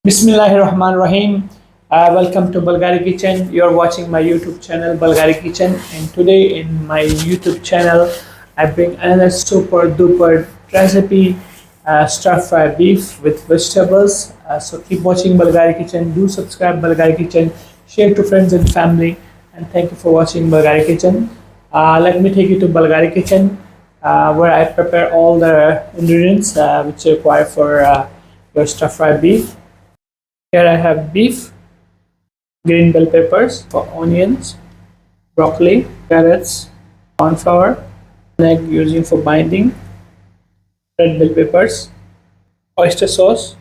Bismillahirrahmanirrahim. Welcome to Bulgari Kitchen. You're watching my YouTube channel Bulgari Kitchen, and today in my YouTube channel, I bring another super duper recipe: stir fry beef with vegetables. So keep watching Bulgari Kitchen. Do subscribe Bulgari Kitchen. Share to friends and family. And thank you for watching Bulgari Kitchen. Let me take you to Bulgari Kitchen, where I prepare all the ingredients which you require for your stir fry beef. Here I have beef, green bell peppers, onions, broccoli, carrots, corn flour, an egg using for binding, red bell peppers, oyster sauce,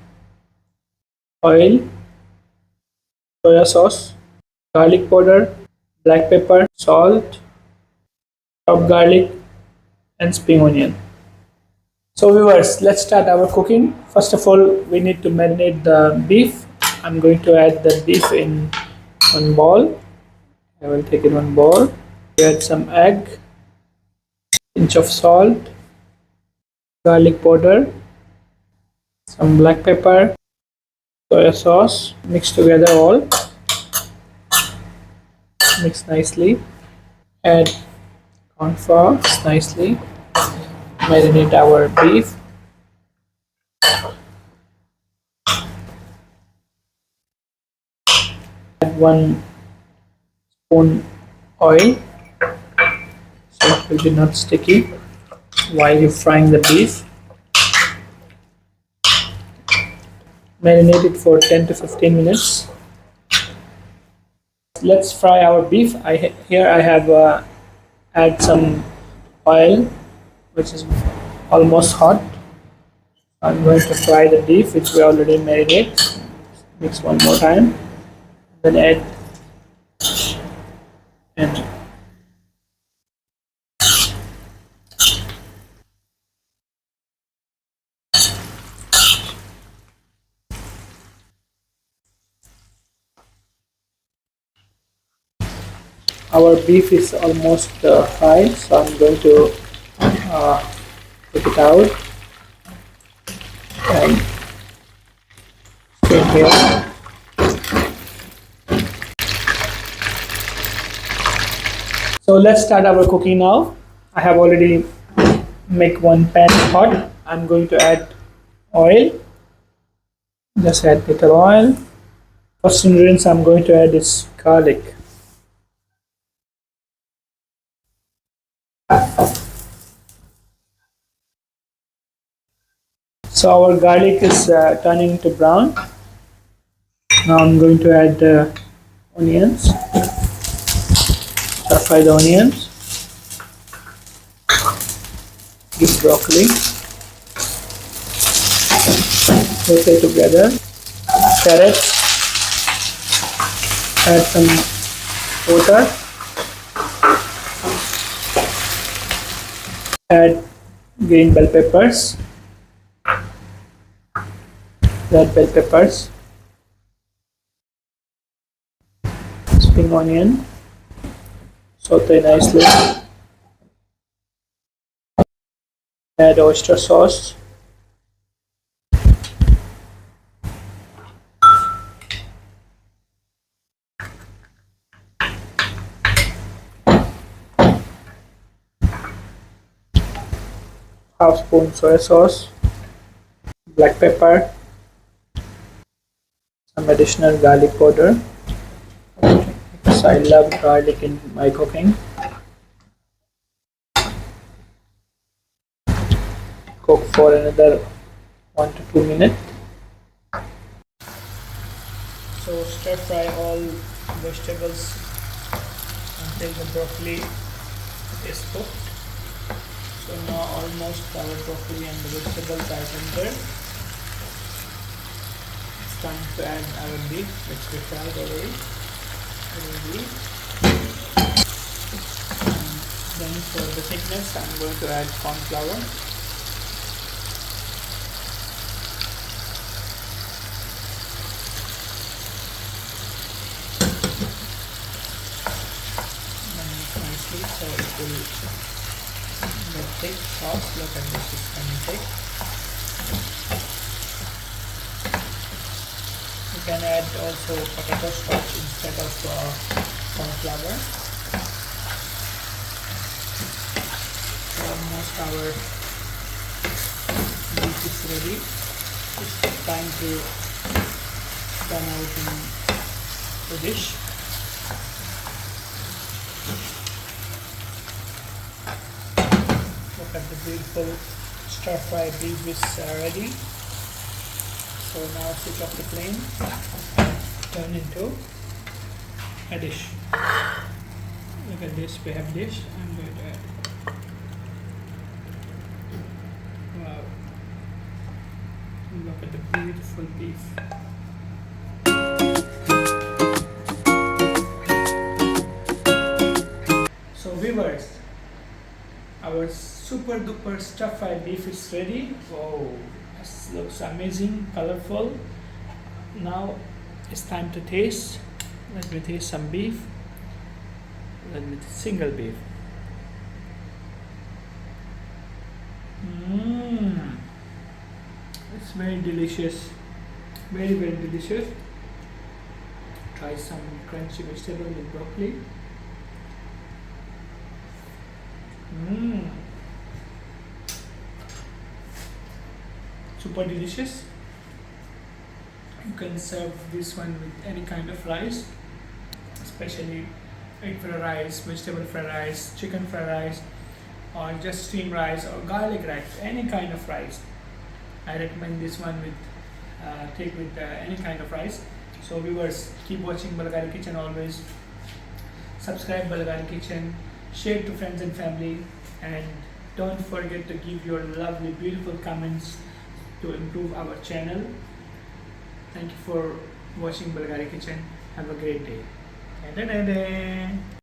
oil, soya sauce, garlic powder, black pepper, salt, chopped garlic, and spring onion. So viewers, let's start our cooking. First of all, we need to marinate the beef. I'm going to add the beef in one bowl. I will take in one bowl. Add some egg, pinch of salt, garlic powder, some black pepper, soya sauce. Mix together all. Mix nicely. Add corn flour nicely. Marinate our beef. Add 1 spoon oil so it will be not sticky while you're frying the beef. Marinate it for 10 to 15 minutes. Let's fry our beef. Here I have add some oil which is almost hot. I'm going to fry the beef which we already marinate. Mix one more time. Then add and our beef is almost fried, so I'm going to take it out and stay here. So let's start our cooking now. I have already make one pan hot. I'm going to add oil. Just add little oil. First ingredients I'm going to add is garlic. So our garlic is turning to brown. Now I'm going to add the onions. Stir fry the onions. Give broccoli. Saute together. Carrots. Add some water. Add green bell peppers. Red bell peppers. Spring onion. Saute nicely. Add oyster sauce. Half spoon soy sauce. Black pepper. Some additional garlic powder. Because I love garlic in my cooking. Cook for another 1 to 2 minutes. So stir fry all vegetables until the broccoli is cooked. So now almost our broccoli and the vegetables are tender. It's time to add our beef which we fried already. Then for the thickness I'm going to add corn flour. Nicely so it will get thick sauce. Look at this, it's coming thick. can add also potato starch instead of corn flour. So almost our beef is ready. Just time to turn out in the dish. Look at the beautiful stir fry beef is ready. So now switch off the flame, turn into a dish. Look at this, we have dish. I'm going to add. Wow. Look at the beautiful beef. So viewers, our super duper stir fry beef is ready. Wow, this looks amazing, colorful. Now it's time to taste. Let me taste some beef. Let me taste single beef. It's very delicious, very delicious. Try some crunchy vegetable with broccoli. Super delicious. You can serve this one with any kind of rice, especially egg fried rice, vegetable fried rice, chicken fried rice, or just steamed rice or garlic rice, any kind of rice. I recommend this one with take with any kind of rice. So viewers, keep watching Balgari Kitchen always. Subscribe Balgari Kitchen, share to friends and family, and don't forget to give your lovely beautiful comments to improve our channel. Thank you for watching Balgari Kitchen. Have a great day.